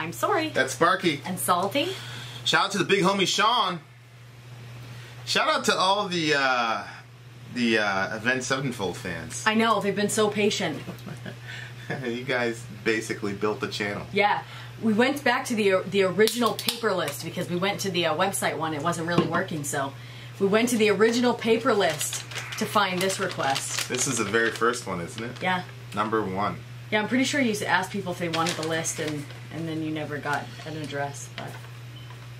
I'm Sori. That's Sparky. And Salty. Shout out to the big homie Sean. Shout out to all the Avenged Sevenfold fans. I know, they've been so patient. You guys basically built the channel. Yeah. We went back to the original paper list because we went to the website one. It wasn't really working, so we went to the original paper list to find this request. This is the very first one, isn't it? Yeah. Number 1. Yeah, I'm pretty sure you asked people if they wanted the list, and then you never got an address. But.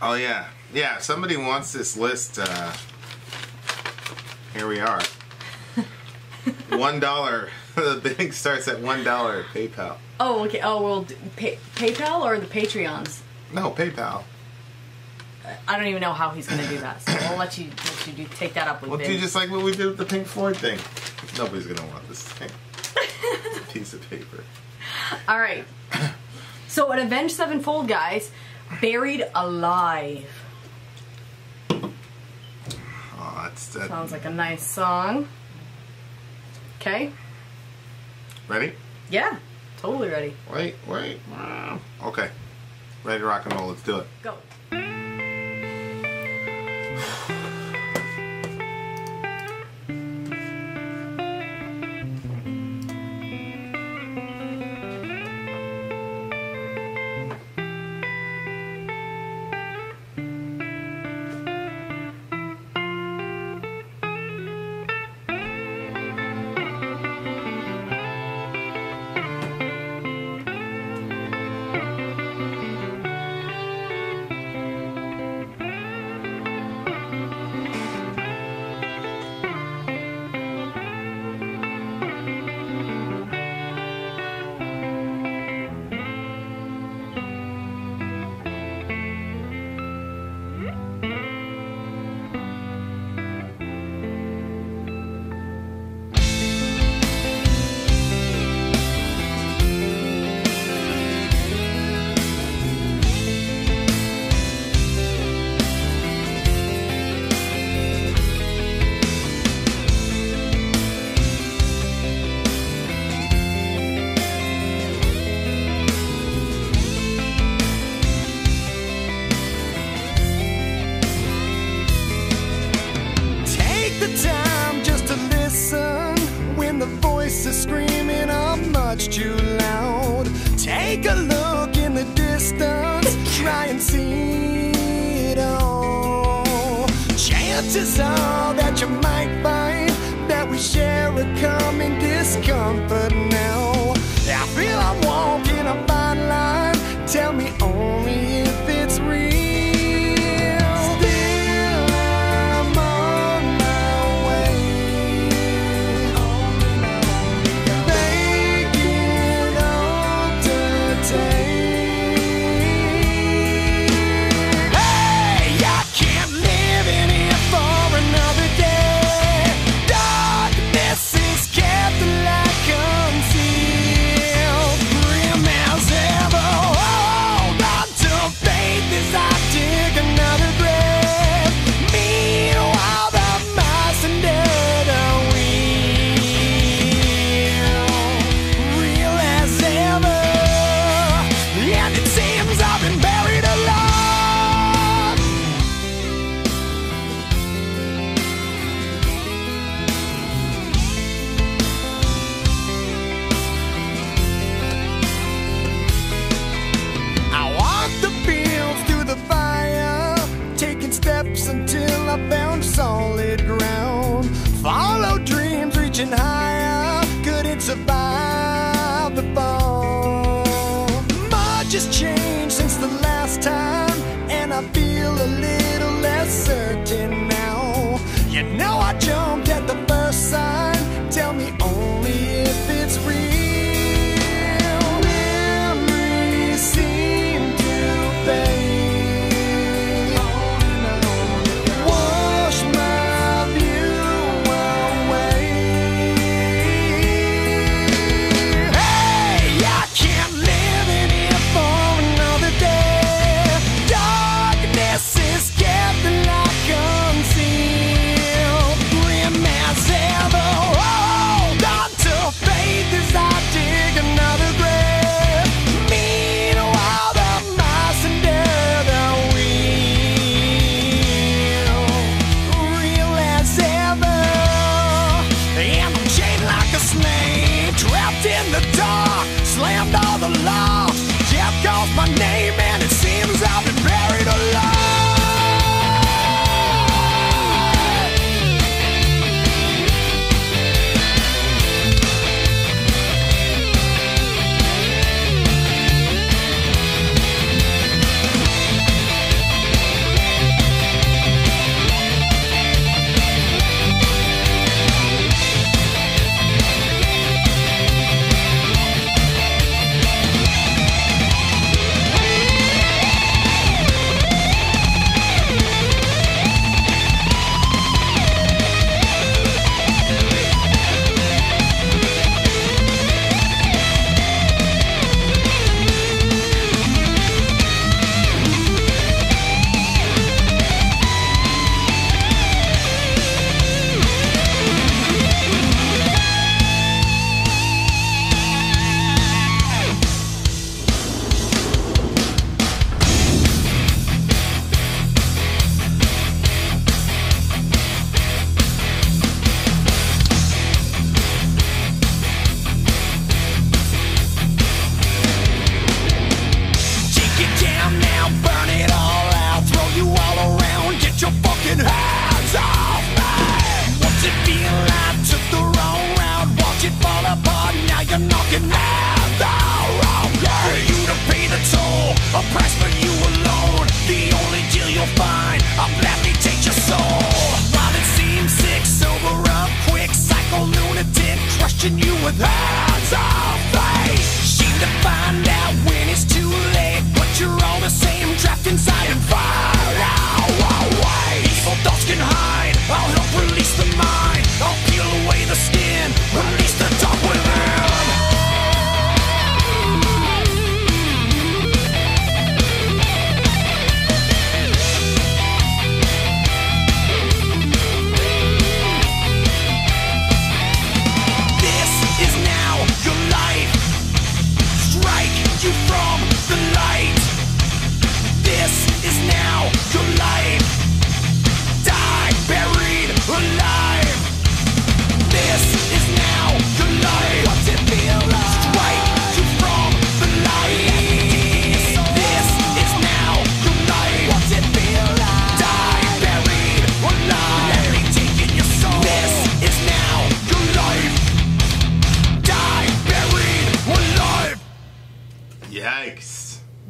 Oh, yeah. Yeah, if somebody wants this list, here we are. $1. The bidding starts at $1 at PayPal. Oh, okay. Oh, well, PayPal or the Patreons? No, PayPal. I don't even know how he's going to do that, so I'll let you take that up with Well, Vin. do just like what we did with the Pink Floyd thing. Nobody's going to want this thing. It's a piece of paper. All right. So, an Avenged Sevenfold, guys, Buried Alive. Oh, that sounds like a nice song. Okay. Ready? Yeah, totally ready. Wait. Okay. Ready to rock and roll. Let's do it. Go. Screaming up much too loud. Take a look in the distance, try and see it all. Chances are that you might find that we share a common discomfort now. I feel I'm walking a fine line. Tell me only if it's real. See in the dark, slammed all the locks. Jeff calls my name and it seems I've been buried alive.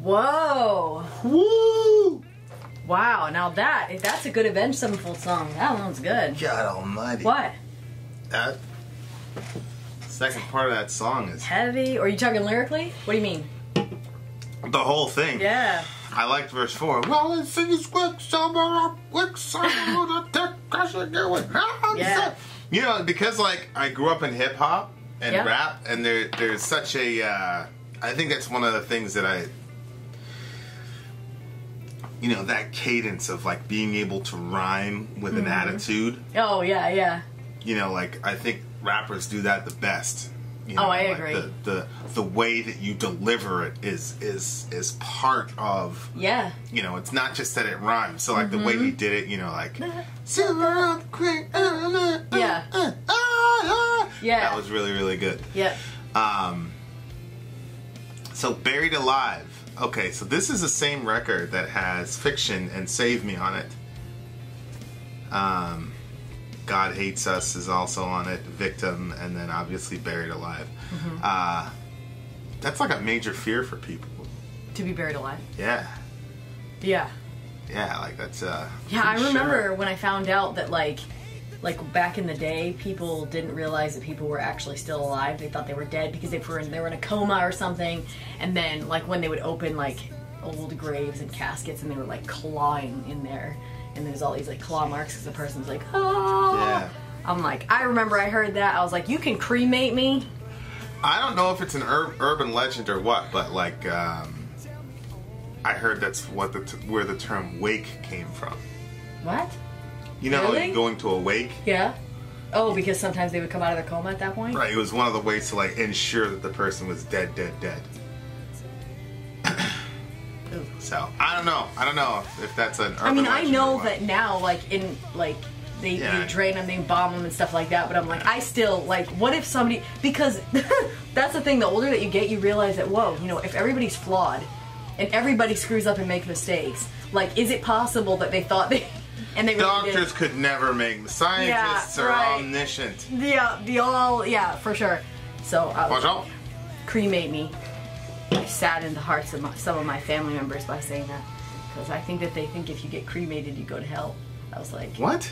Whoa. Woo! Wow, now that's a good Avenged Sevenfold song. That one's good. God almighty. What? That second part of that song is Heavy? Or are you talking lyrically? What do you mean? the whole thing. Yeah. I liked verse 4. Well, it seems quick, summer, quick, summer, Yeah. You know, because like I grew up in hip hop and Yeah. rap, and there's such a. I think that's one of the things that I. You know, that cadence of like being able to rhyme with an attitude. Oh, yeah, yeah. You know, like I think rappers do that the best. You know, Oh, I like agree. The way that you deliver it is part of. Yeah. You know, it's not just that it rhymes. So like the way he did it, you know, like Yeah. Yeah. That was really, really good. Yeah. So Buried Alive. Okay, so this is the same record that has Fiction and Save Me on it. God Hates Us is also on it, Victim, and then obviously Buried Alive. That's like a major fear for people. To be buried alive. Yeah. Yeah. Yeah, like that's Yeah, I pretty remember sharp. when I found out that like back in the day, people didn't realize that people were actually still alive. They thought they were dead because they were in a coma or something. And then like when they would open like old graves and caskets, and they were like clawing in there, and there's all these like claw marks because the person's like, oh. Yeah. I'm like, I remember I heard that. I was like, you can cremate me. I don't know if it's an urban legend or what, but like I heard that's what where the term wake came from. What? You know, Really? like going to a wake. Yeah. Oh, because sometimes they would come out of their coma at that point? Right, it was one of the ways to like ensure that the person was dead. So I don't know if that's an urban I mean, I legend or know what. that now, like in like they drain them, they bomb them and stuff like that. But I'm like, I still, like, what if somebody, because that's the thing, the older that you get, you realize that, whoa, you know, if everybody's flawed and everybody screws up and make mistakes, like, is it possible that they thought they, and they really Doctors could never make, scientists are omniscient. Yeah, for sure. So, Watch out. cremate me. I saddened the hearts of some of my family members by saying that. Because I think that they think if you get cremated, you go to hell. I was like... What?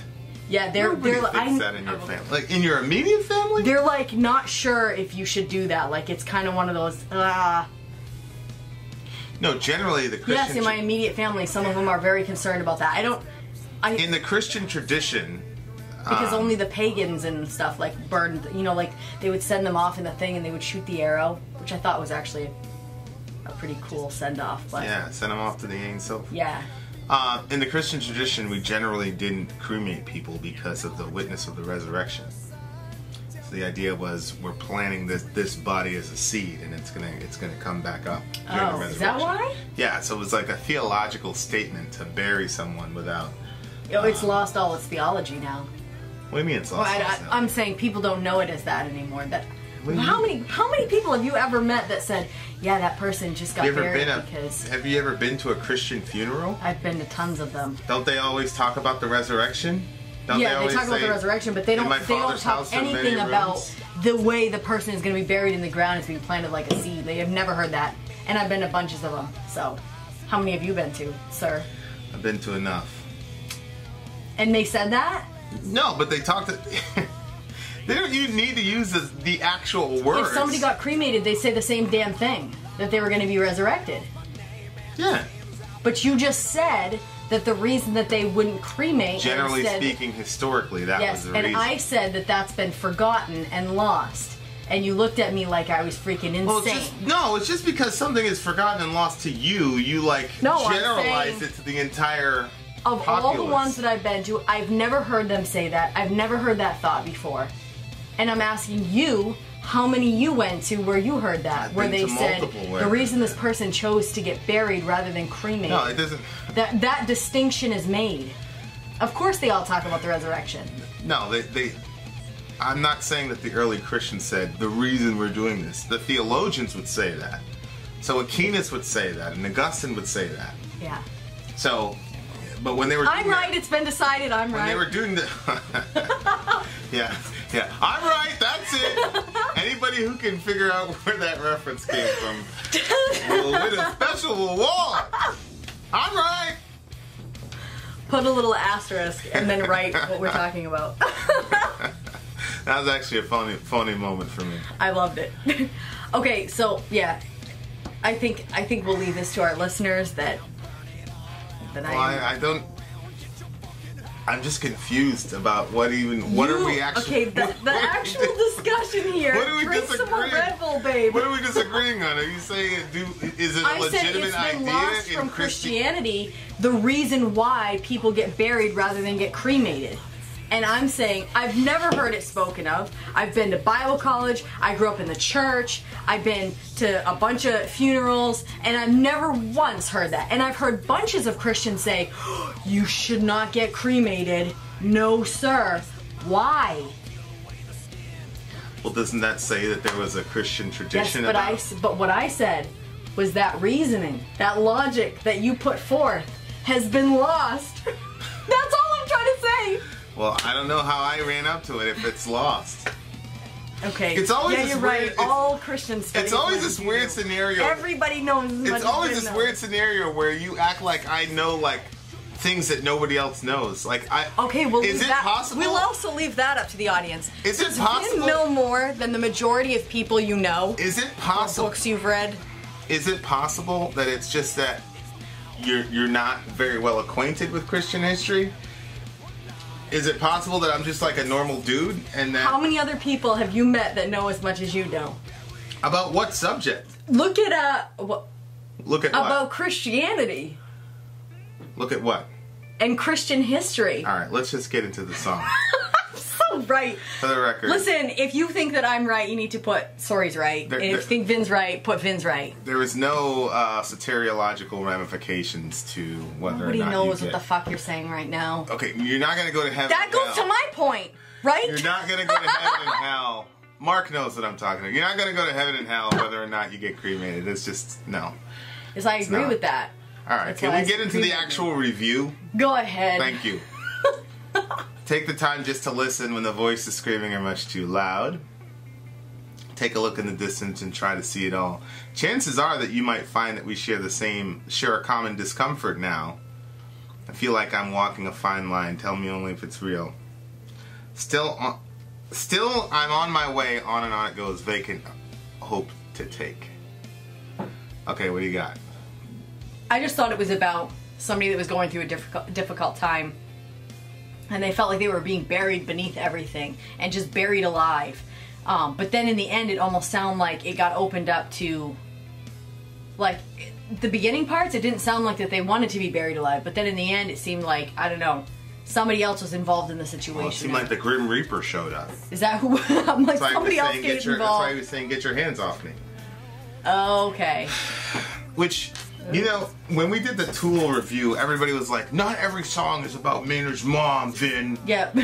Yeah, they're thinks that in your family. Like, in your immediate family? They're, like, not sure if you should do that. Like, it's kind of one of those, No, generally the Christian... Yes, in my immediate family, some of them are very concerned about that. In the Christian tradition... Because only the pagans and stuff, like, burned... You know, like, they would send them off in the thing and they would shoot the arrow, which I thought was actually a pretty cool send-off. But yeah, send them off to the angel. Yeah. In the Christian tradition, we generally didn't cremate people because of the witness of the resurrection. So the idea was we're planting this body as a seed, and it's gonna come back up during the resurrection. Is that why? Yeah, so it was like a theological statement to bury someone without... It's lost all its theology now. What do you mean it's lost? I'm saying people don't know it as that anymore. How many people have you ever met that said, yeah, that person just got buried because... Have you ever been to a Christian funeral? I've been to tons of them. Don't they always talk about the resurrection? They talk about the resurrection, but they don't talk anything about the way the person is going to be buried in the ground is being planted like a seed. They have never heard that. And I've been to bunches of them. So, how many have you been to, sir? I've been to enough. And they said that? No, but they talked to... They don't even need to use the actual words. If somebody got cremated, they say the same damn thing. That they were going to be resurrected. Yeah. But you just said that the reason that they wouldn't cremate... Generally speaking, historically, that was the reason. And I said that that's been forgotten and lost. And you looked at me like I was freaking insane. Well, it's just because something is forgotten and lost to you, generalize it to the entire populace. All the ones that I've been to, I've never heard them say that. I've never heard that thought before. And I'm asking you, how many you went to where you heard that? Where they said, the reason this person chose to get buried rather than cremated. No, it doesn't... That distinction is made. Of course they all talk about the resurrection. No, they... I'm not saying that the early Christians said, the reason we're doing this. The theologians would say that. So Aquinas would say that, and Augustine would say that. Yeah. So, but when they were... I'm right, it's been decided, I'm right. When they were doing the... Yeah, I'm right, that's it. Anybody who can figure out where that reference came from will win a special award. I'm right. Put a little asterisk and then write what we're talking about. That was actually a funny moment for me. I loved it. Okay, so yeah, I think we'll leave this to our listeners that I don't. I'm just confused about what are we actually... Okay, the actual discussion here. What are we Drink some more Red Bull, babe. What are we disagreeing on? Are you saying is it a legitimate idea? I said it's been lost from Christianity, the reason why people get buried rather than get cremated. And I'm saying, I've never heard it spoken of. I've been to Bible college, I grew up in the church, I've been to a bunch of funerals, and I've never once heard that. And I've heard bunches of Christians say, you should not get cremated. No, sir. Why? Well, doesn't that say that there was a Christian tradition but what I said was that reasoning, that logic that you put forth has been lost. That's all I'm trying to say. Well, I don't know how I ran up to it if it's lost. Okay. It's always you're right. All Christians. It's always this weird scenario. Everybody knows. It's always this weird scenario where you act like I know things that nobody else knows. Okay, well, is it possible? We'll also leave that up to the audience. Is it possible? You know more than the majority of people you know. Is it possible? Books you've read. Is it possible that it's just that you're not very well acquainted with Christian history? Is it possible that I'm just like a normal dude and that... How many other people have you met that know as much as you know? About what subject? Look at what? About Christianity. Look at what? And Christian history. Alright, let's just get into the song. I'm so Right. For the record. Listen, if you think that I'm right, you need to put Sori's right. And if you think Vin's right, put Vin's right. There is no soteriological ramifications to whether Nobody or not knows you what the fuck you're saying right now. Okay, you're not going to go to heaven. That goes to my point, right? You're not going to go to heaven and hell. Mark knows what I'm talking about. You're not going to go to heaven and hell whether or not you get cremated. It's just, no. Yes, I agree with that. All right, can we get into the actual review? Go ahead. Thank you. Take the time just to listen when the voice is screaming or much too loud. Take a look in the distance and try to see it all. Chances are that you might find that we share a common discomfort now. I feel like I'm walking a fine line. Tell me only if it's real. Still, I'm on my way. On and on it goes. Vacant hope to take. Okay, what do you got? I just thought it was about somebody that was going through a difficult time, and they felt like they were being buried beneath everything and just buried alive. But then in the end, it almost sounded like it got opened up to, like, the beginning parts, it didn't sound like that they wanted to be buried alive. But then in the end, it seemed like, I don't know, somebody else was involved in the situation. Well, it seemed like the Grim Reaper showed up. Is that who? I'm like, somebody else get involved. That's why he was saying, get your hands off me. Okay. Which, you know, when we did the Tool review, everybody was like, not every song is about Maynard's mom, Vin. Yep.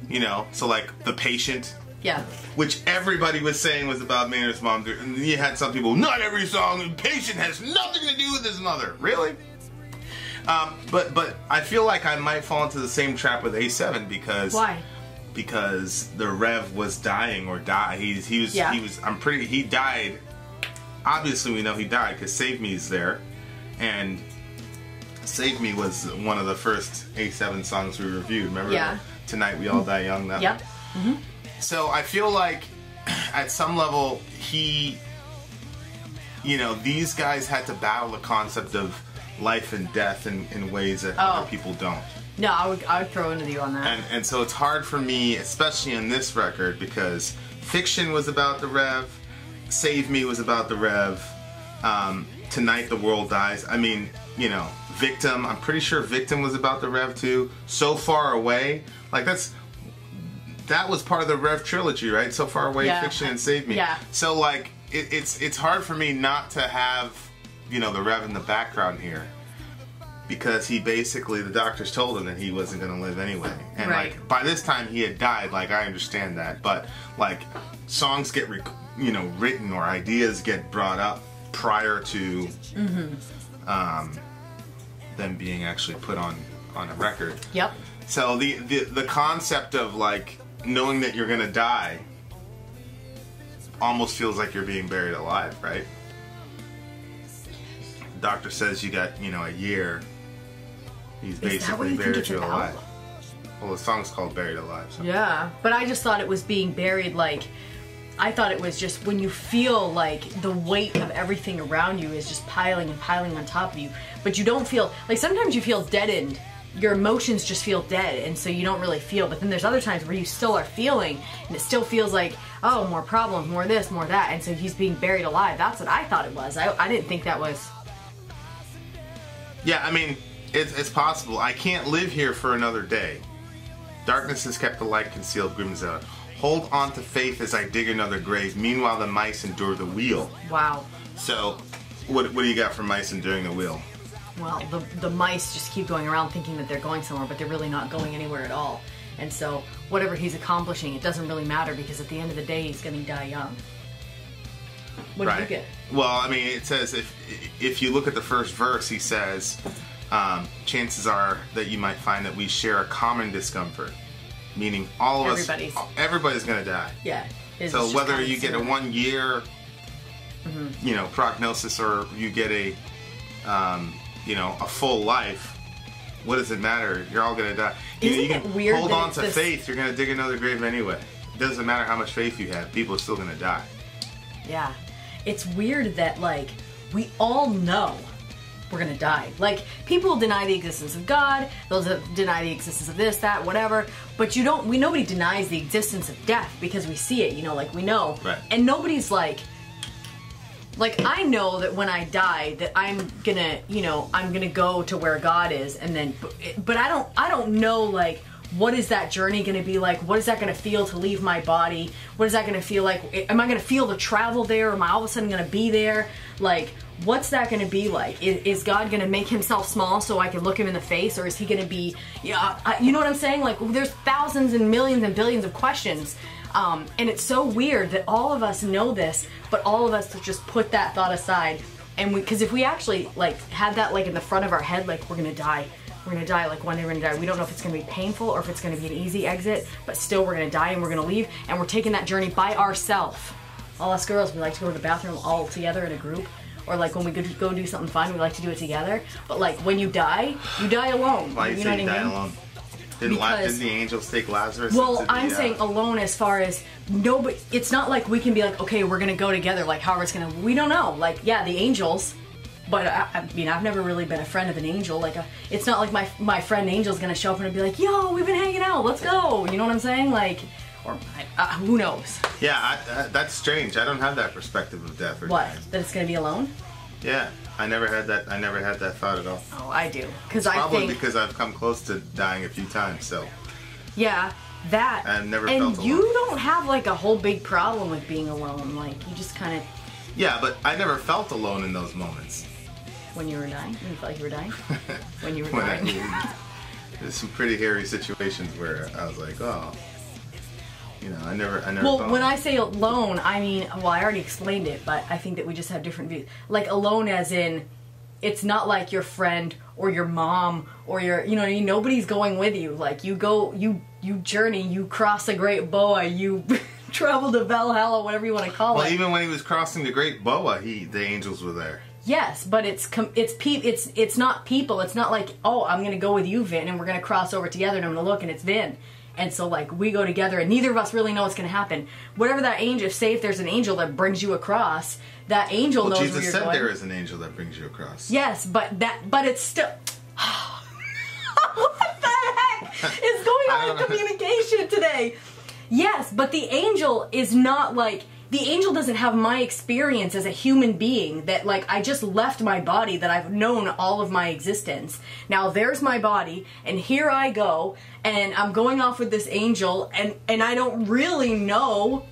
You know, so like The Patient. Yeah. Which everybody was saying was about Maynard's mom. And you had some people, not every song in Patient has nothing to do with his mother. Really? But I feel like I might fall into the same trap with A7 because... Why? Because the Rev was dying or die. He died. Obviously we know he died because Save Me is there. And Save Me was one of the first A7 songs we reviewed. Remember? Yeah. Tonight We All Die Young. That yep. Mm-hmm. So I feel like at some level these guys had to battle the concept of life and death in ways that other people don't. No, I would throw into you on that. And so it's hard for me, especially in this record, because Fiction was about the Rev, Save Me was about the Rev, Tonight the World Dies. I mean, you know, Victim, I'm pretty sure Victim was about the Rev too. So Far Away, like that was part of the Rev trilogy, right? So Far Away, yeah. Fiction, and Save Me. Yeah. So like, it's hard for me not to have, you know, the Rev in the background here. Because he basically, the doctors told him that he wasn't going to live anyway. And right. like, by this time he had died, like, I understand that. But, like, songs get, written or ideas get brought up prior to them being actually put on a record. Yep. So the concept of, like, knowing that you're going to die almost feels like you're being buried alive, right? The doctor says you got, a year. He's basically buried you alive. Well, the song's called Buried Alive. So. Yeah, but I just thought it was being buried, like, I thought it was just when you feel like the weight of everything around you is just piling and piling on top of you, but you don't feel, like, sometimes you feel deadened. Your emotions just feel dead, and so you don't really feel, but then there's other times where you still are feeling, and it still feels like, oh, more problems, more this, more that, and so he's being buried alive. That's what I thought it was. I didn't think that was... Yeah, I mean... It's possible. I can't live here for another day. Darkness has kept the light concealed, grim's out. Hold on to faith as I dig another grave. Meanwhile, the mice endure the wheel. Wow. So, what do you got for mice enduring the wheel? Well, the mice just keep going around thinking that they're going somewhere, but they're really not going anywhere at all. And so, whatever he's accomplishing, it doesn't really matter because at the end of the day, he's going to die young. What do you get? Well, I mean, it says if you look at the first verse, he says... chances are that you might find that we share a common discomfort, meaning all of everybody's going to die. Yeah. So whether you get a 1 year, prognosis, or you get a full life, what does it matter? You're all going to die. Isn't it weird? Hold on to faith. You're going to dig another grave anyway. It doesn't matter how much faith you have. People are still going to die. Yeah. It's weird that, like, we all know we're gonna die. Like, people deny the existence of God, they'll deny the existence of this, that, whatever, but nobody denies the existence of death because we see it, like, we know. Right. And nobody's like, I know that when I die that I'm gonna go to where God is, and then, but I don't know, like, what is that journey going to be like? What is that going to feel to leave my body? What is that going to feel like? Am I going to feel the travel there? Am I all of a sudden going to be there? Like, what's that going to be like? Is God going to make himself small so I can look him in the face? Or is he going to be, you know what I'm saying? Like, there's thousands and millions and billions of questions. And it's so weird that all of us know this, but all of us just put that thought aside. And because if we actually, like, had that, like, in the front of our head, like, we're going to die. We're going to die, like, one day we're going to die. We don't know if it's going to be painful or if it's going to be an easy exit, but still we're going to die and we're going to leave, and we're taking that journey by ourselves. All us girls, we like to go to the bathroom all together in a group, or, like, when we go do something fun, we like to do it together. But, like, when you die alone. Why you say you die alone? Didn't the angels take Lazarus? Well, I'm saying alone as far as nobody. It's not like we can be like, okay, we're gonna go together. Like, however it's gonna. We don't know. Like, yeah, the angels. But I mean, I've never really been a friend of an angel. Like, it's not like my friend Angel's gonna show up and be like, yo, we've been hanging out. Let's go. You know what I'm saying? Like, or who knows? Yeah, that's strange. I don't have that perspective of death or what? dying. That it's gonna be alone? Yeah. I never had that. I never had that thought at all. Oh, I do. Because I probably think because I've come close to dying a few times. So yeah, that. I've never felt alone. And you don't have like a whole big problem with being alone. Like, you just kind of. Yeah, but I never felt alone in those moments. When you were dying? When you felt like you were dying? When you were dying? There's some pretty hairy situations where I was like, oh. You know, I never. Well, when I say alone, I mean, well, I already explained it, but I think that we just have different views. Like, alone as in, it's not like your friend or your mom or your, you know what I mean? Nobody's going with you. Like, you go, you journey, you cross the Great Boa, you travel to Valhalla, whatever you want to call it. Well, even when he was crossing the Great Boa, the angels were there. Yes, but it's not people. It's not like, oh, I'm gonna go with you, Vin, and we're gonna cross over together, and I'm gonna look, and it's Vin. And so, like, we go together, and neither of us really know what's going to happen. Whatever that angel, say if there's an angel that brings you across, that angel knows where you're going. Jesus said there is an angel that brings you across. Yes, but it's still... What the heck is going on in communication today? Yes, but the angel is not, like... The angel doesn't have my experience as a human being that, like, I just left my body that I've known all of my existence. Now there's my body, and here I go, and I'm going off with this angel, and I don't really know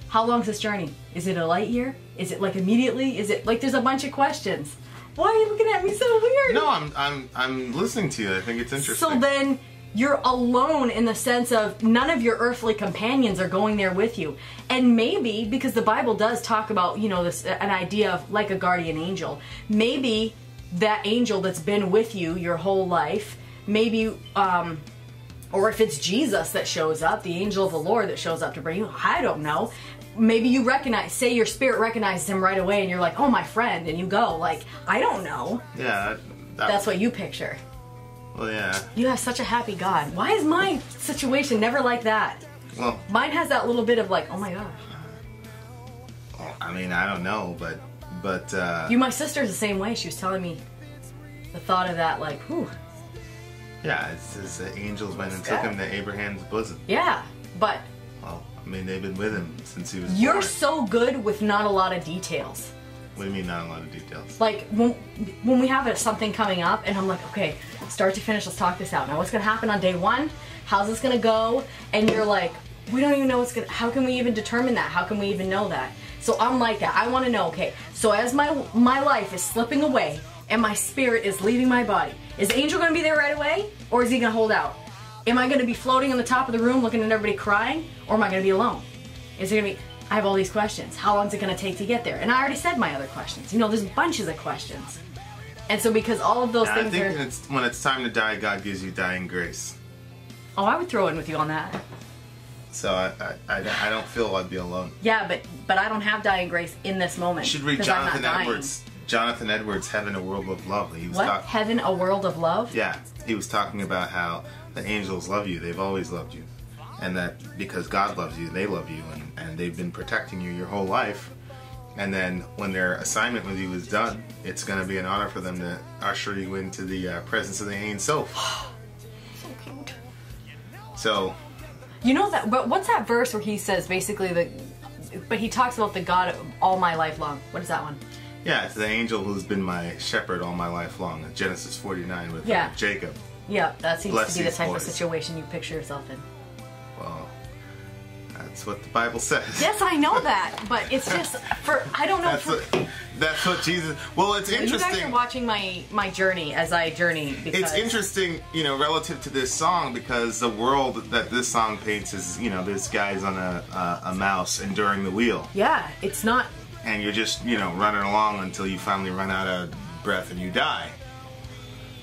how long's this journey? Is it a light year? Is it, like, immediately? Is it, like, there's a bunch of questions. Why are you looking at me so weird? No, I'm listening to you. I think it's interesting. So then... You're alone in the sense of none of your earthly companions are going there with you. And maybe, because the Bible does talk about, you know, an idea of like a guardian angel, maybe that angel that's been with you your whole life, maybe, or if it's Jesus that shows up, the angel of the Lord that shows up to bring you, I don't know. Maybe you say your spirit recognizes him right away and you're like, oh, my friend, and you go. Like, I don't know. Yeah. That's what you picture. Well, yeah. You have such a happy God. Why is my situation never like that? Well, mine has that little bit of like, oh my gosh. Well, I mean, I don't know, but my sister's the same way. She was telling me the thought of that, like, whew. Yeah, it's the angels went and took him to Abraham's bosom. Yeah, but. Well, I mean, they've been with him since he was You're born. so good with not a lot of details. What do you mean, not a lot of details? Like, when we have something coming up, and I'm like, okay, start to finish, let's talk this out. Now, what's going to happen on day one? How's this going to go? And you're like, we don't even know what's going to... How can we even determine that? How can we even know that? So I'm like that. I want to know, okay, so as my life is slipping away, and my spirit is leaving my body, is the angel going to be there right away? Or is he going to hold out? Am I going to be floating on the top of the room looking at everybody crying? Or am I going to be alone? Is it going to be... I have all these questions. How long is it going to take to get there? And I already said my other questions. You know, there's bunches of questions. And so because all of those things I think when it's time to die, God gives you dying grace. Oh, I would throw in with you on that. So I don't feel I'd be alone. Yeah, but I don't have dying grace in this moment. You should read Jonathan Edwards. Jonathan Edwards' Heaven, a World of Love. Heaven, a World of Love? Yeah. He was talking about how the angels love you. They've always loved you. And that because God loves you, they love you, and they've been protecting you your whole life. And then when their assignment with you is done, it's going to be an honor for them to usher you into the presence of the Ein Sof. So cute. So, you know that? But what's that verse where he says basically but he talks about the God all my life long? What is that one? Yeah, it's the angel who's been my shepherd all my life long. Genesis 49 with Jacob. Yeah, that seems Bless to be the these type boys. of situation you picture yourself in. Well, that's what the Bible says. Yes, I know that, but it's just I don't know. That's what Jesus. Well, it's interesting. You guys are watching my journey as I journey. Because It's interesting, relative to this song, because the world that this song paints is, this guy's on a mouse enduring the wheel. Yeah, it's not. And you're just, running along until you finally run out of breath and you die.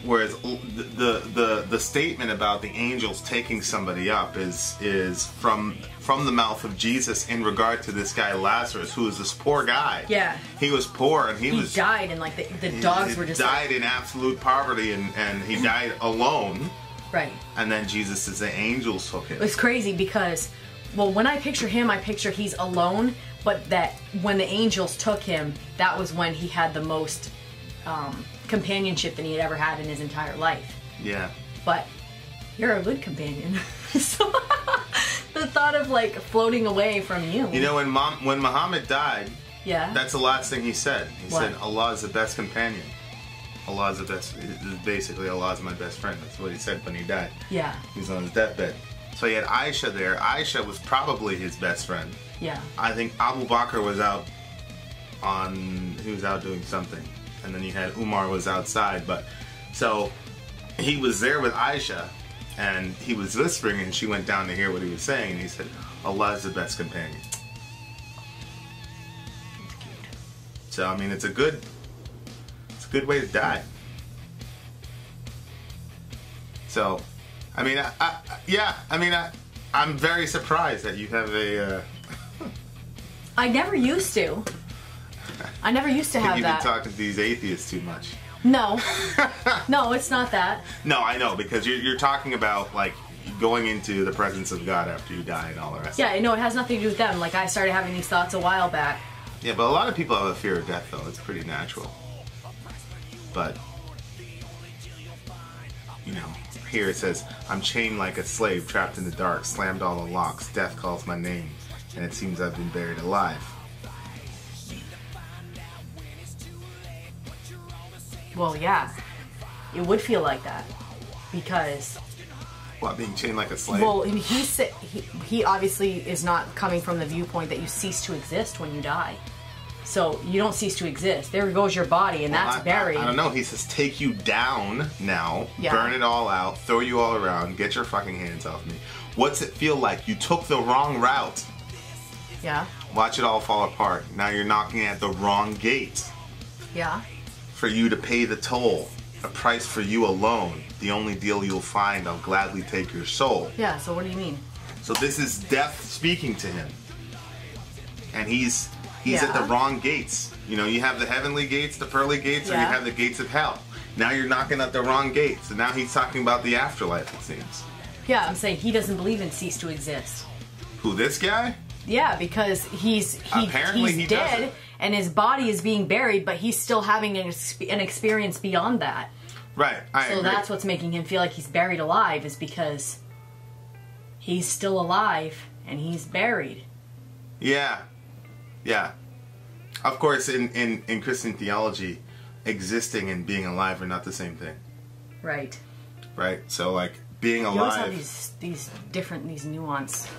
Whereas the statement about the angels taking somebody up is from the mouth of Jesus in regard to this guy Lazarus, who is this poor guy. Yeah. He was poor, and he died, and like the dogs were just died in absolute poverty, and he died alone. Right. And then Jesus says the angels took him. It's crazy because, well, when I picture him, I picture he's alone, but that when the angels took him, that was when he had the most companionship than he had ever had in his entire life. Yeah. But you're a good companion. So the thought of like floating away from you. When Muhammad died, yeah, that's the last thing he said. He What? said, Allah is the best companion. Allah is the best, basically Allah is my best friend. That's what he said when he died. Yeah. He was on his deathbed. So he had Aisha there. Aisha was probably his best friend. Yeah. I think Abu Bakr was out doing something. And then you had Umar was outside, but so he was there with Aisha, and he was whispering, and she went down to hear what he was saying, and he said, Allah is the best companion. So I mean, it's a good way to die. So, I mean, I'm very surprised that you have a. I never used to. I never used to have You've that. been talking to these atheists too much. No. No, it's not that. No, I know, because you're talking about, like, going into the presence of God after you die and all the rest. Yeah, no, it has nothing to do with them. Like, I started having these thoughts a while back. Yeah, but a lot of people have a fear of death, though. It's pretty natural. But, here it says, I'm chained like a slave, trapped in the dark, slammed all the locks, death calls my name, and it seems I've been buried alive. Well, yeah. It would feel like that. Because... What, being chained like a slave? Well, he obviously is not coming from the viewpoint that you cease to exist when you die. So, you don't cease to exist. There goes your body, and that's buried. I don't know. He says, take you down now, Yeah. burn it all out, throw you all around, get your fucking hands off me. What's it feel like? You took the wrong route. Yeah. Watch it all fall apart. Now you're knocking at the wrong gate. Yeah. For you to pay the toll, a price for you alone. The only deal you'll find, I'll gladly take your soul. Yeah, so what do you mean? So this is death speaking to him. And he's at the wrong gates. You have the heavenly gates, the pearly gates, or you have the gates of hell. Now you're knocking at the wrong gates. And now he's talking about the afterlife, it seems. Yeah, I'm saying he doesn't believe in cease to exist. Who, this guy? Yeah, because he's Apparently he dead doesn't. and his body is being buried, but he's still having an experience beyond that. Right, I agree. So that's what's making him feel like he's buried alive, is because he's still alive and he's buried. Yeah. Yeah. Of course, in Christian theology, existing and being alive are not the same thing. Right. Right? So, like, being You alive... always have these nuance.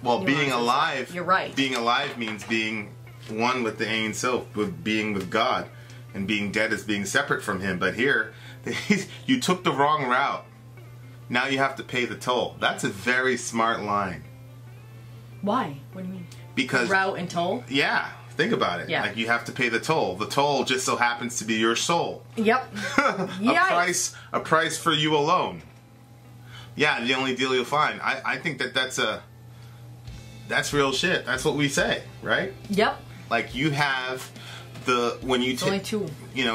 Well, being nuances. alive... You're right. Being alive means being one with the Ein Sof, with being with God. And being dead is being separate from Him. But here, you took the wrong route. Now you have to pay the toll. That's a very smart line. Why? What do you mean? Because... Route and toll? Yeah. Think about it. Yeah. Like, you have to pay the toll. The toll just so happens to be your soul. Yep. A price for you alone. Yeah, the only deal you'll find. I think that's real shit. That's what we say, right? Yep. Like, you have when you only two.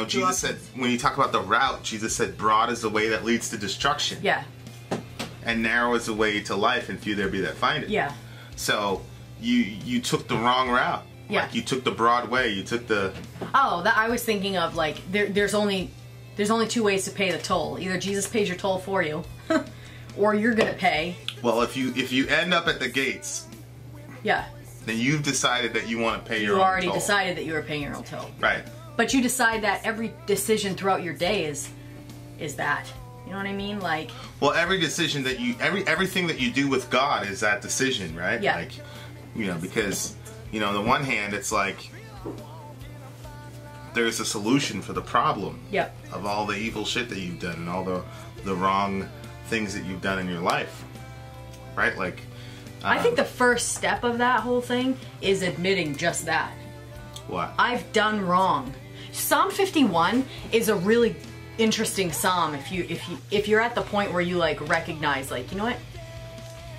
Jesus said, when you talk about the route, Jesus said, broad is the way that leads to destruction. Yeah. And narrow is the way to life, and few there be that find it. Yeah. So you took the wrong route. Yeah. Like, you took the broad way. You took the... Oh, I was thinking of, like, there's only two ways to pay the toll. Either Jesus pays your toll for you, or you're gonna pay. Well, if you end up at the gates, Yeah. then you've decided that you want to pay your own You already toll. decided that you were paying your own toll. Right. But you decide that every decision throughout your day is that. You know what I mean? Like, well, every decision that everything that you do with God is that decision, right? Yeah. Like, you know, because, you know, on the one hand, it's like there's a solution for the problem Yep. of all the evil shit that you've done and all the wrong things that you've done in your life, right? Like, I think the first step of that whole thing is admitting just that. what? I've done wrong. Psalm 51 is a really interesting psalm if you're at the point where you like recognize, like, you know what?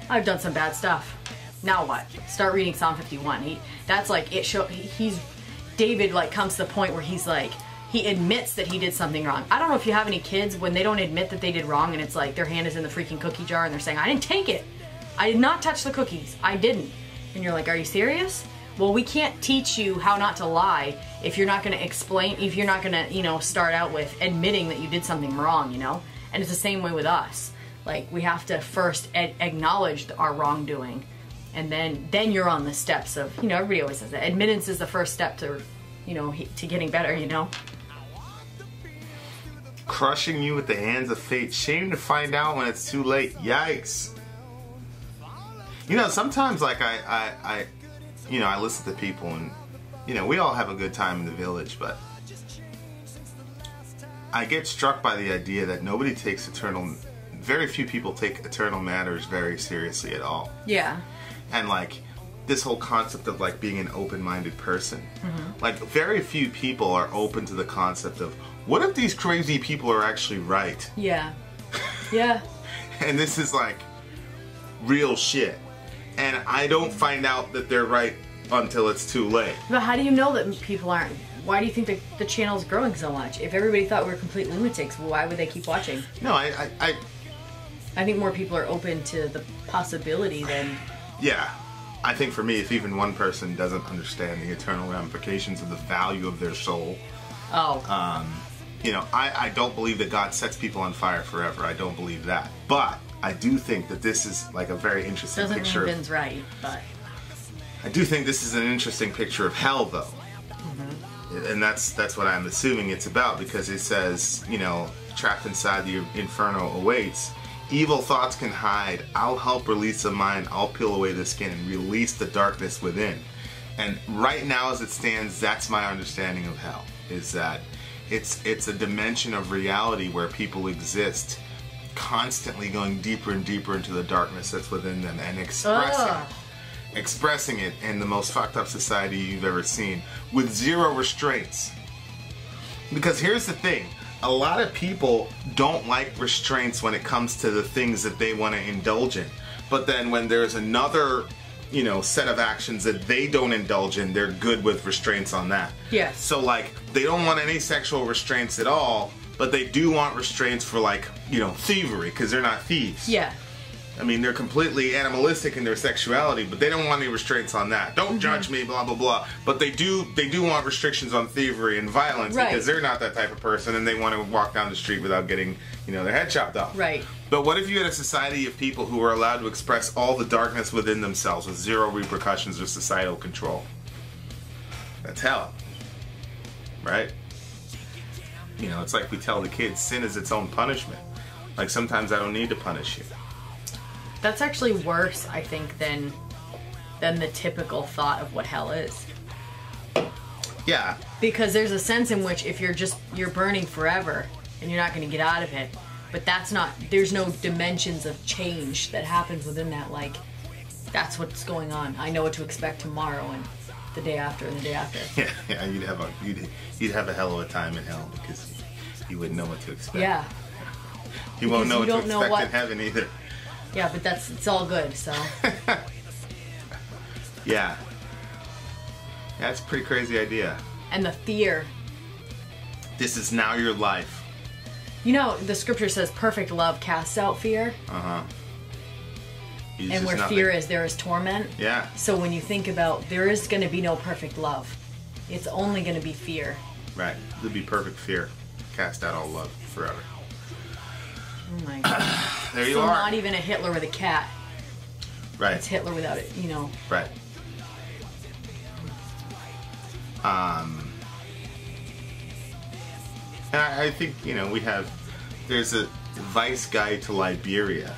I've done some bad stuff. Now what? Start reading Psalm 51. That's like it show David like comes to the point where he's like, he admits that he did something wrong. I don't know if you have any kids when they don't admit that they did wrong and it's like their hand is in the freaking cookie jar and they're saying, I didn't take it. I did not touch the cookies. I didn't. And you're like, are you serious? Well, we can't teach you how not to lie if you're not going to explain, if you're not going to, you know, start out with admitting that you did something wrong, you know? And it's the same way with us. Like, we have to first acknowledge our wrongdoing. And then you're on the steps of, you know, everybody always says that. Admittance is the first step to, you know, to getting better, you know? Crushing you with the hands of fate. Shame to find out when it's too late. Yikes. You know, sometimes, like, I you know, I listen to people and, you know, we all have a good time in the village, but I get struck by the idea that very few people take eternal matters very seriously at all. Yeah. And, like, this whole concept of, like, being an open-minded person. Mm-hmm. Like, very few people are open to the concept of, what if these crazy people are actually right? Yeah. Yeah. And this is, like, real shit. And I don't find out that they're right until it's too late. But how do you know that people aren't? Why do you think the channel's growing so much? If everybody thought we were complete lunatics, well, why would they keep watching? No, I think more people are open to the possibility than... Yeah. I think for me, if even one person doesn't understand the eternal ramifications of the value of their soul... Oh. You know, I don't believe that God sets people on fire forever. I don't believe that. But I do think that this is like a very interesting picture. Doesn't mean Vin's right, but... I do think this is an interesting picture of hell, though. Mm-hmm. And that's what I'm assuming it's about, because it says, you know, trapped inside the inferno awaits. Evil thoughts can hide. I'll help release the mind. I'll peel away the skin and release the darkness within. And right now, as it stands, that's my understanding of hell, is that it's a dimension of reality where people exist, constantly going deeper and deeper into the darkness that's within them and expressing it in the most fucked up society you've ever seen, with zero restraints. Because here's the thing, a lot of people don't like restraints when it comes to the things that they want to indulge in. But then when there's another, you know, set of actions that they don't indulge in, they're good with restraints on that. Yes. So, like, they don't want any sexual restraints at all, but they do want restraints for, like, you know, thievery, because they're not thieves. Yeah. I mean, they're completely animalistic in their sexuality, but they don't want any restraints on that. Don't judge me, blah, blah, blah. But they do want restrictions on thievery and violence, right, because they're not that type of person, and they want to walk down the street without getting, you know, their head chopped off. Right. But what if you had a society of people who were allowed to express all the darkness within themselves with zero repercussions or societal control? That's hell. Right? You know, it's like we tell the kids, sin is its own punishment. Like, sometimes I don't need to punish you. That's actually worse, I think, than the typical thought of what hell is. Yeah. Because there's a sense in which if you're burning forever and you're not going to get out of it, but there's no dimensions of change that happens within that, like, that's what's going on. I know what to expect tomorrow and the day after and the day after. Yeah, you'd have a hell of a time in hell because you wouldn't know what to expect. Yeah. You won't know what to expect in heaven either. Yeah, but it's all good, so. Yeah. That's a pretty crazy idea. And the fear. This is now your life. You know, the scripture says perfect love casts out fear. Uh-huh. And where fear is, there is torment. Yeah. So when you think about, there is going to be no perfect love. It's only going to be fear. Right. There'll be perfect fear. Cast out all love forever. Oh my God. There you are. So are. not even a Hitler with a cat. Right. It's Hitler without it, you know. Right. And I think, you know, there's Vice Guide to Liberia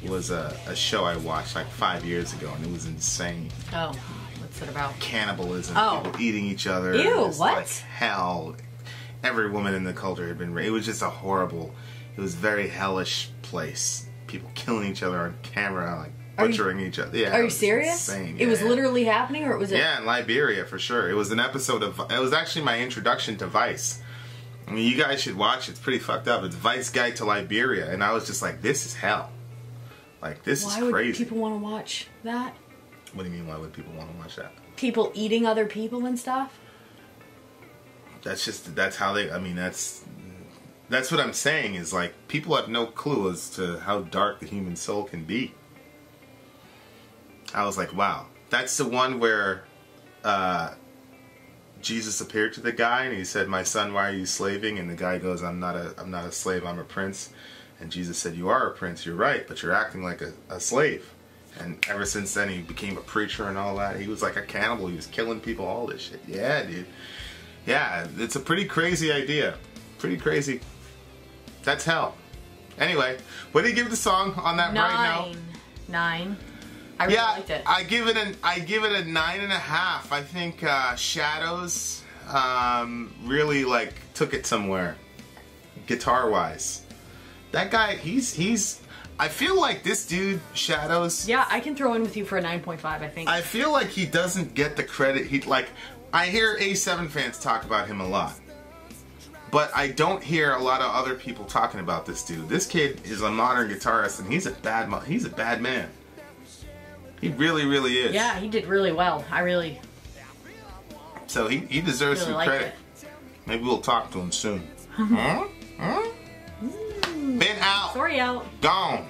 was a show I watched like 5 years ago, and it was insane. Oh, what's it about? Cannibalism, Oh. people eating each other. Ew, It's what? like hell. Every woman in the culture had been raped. It was just a horrible, it was a very hellish place. People killing each other on camera, like butchering each other. Yeah, Are it you was serious? insane. It was Yeah. literally happening, or was it? Yeah, in Liberia for sure. It was an episode of. It was actually my introduction to Vice. I mean, you guys should watch it. It's pretty fucked up. It's Vice Guide to Liberia, and I was just like, "This is hell. Like, this Why is would crazy." people want to watch that? What do you mean? Why would people want to watch that? People eating other people and stuff? That's how they. I mean, that's what I'm saying. Is like people have no clue as to how dark the human soul can be. I was like, wow, that's the one where Jesus appeared to the guy and he said, "My son, why are you slaving?" And the guy goes, I'm not a slave, I'm a prince." And Jesus said, "You are a prince, you're right, but you're acting like a slave." And ever since then, he became a preacher and all that. He was like a cannibal. He was killing people, all this shit. Yeah, dude. Yeah, it's a pretty crazy idea. Pretty crazy. That's hell. Anyway, what do you give the song on that right now? 9. I really liked it. I give it a 9.5. I think Shadows really like took it somewhere, guitar wise. That guy, he's. I feel like this dude Shadows. Yeah, I can throw in with you for a 9.5. I think. I feel like he doesn't get the credit. I hear A7 fans talk about him a lot, but I don't hear a lot of other people talking about this dude. This kid is a modern guitarist, and he's a bad man. He really, really is. Yeah, he did really well. So he deserves really some liked credit. it. Maybe we'll talk to him soon. Huh? Been out. Sorry out. Gone.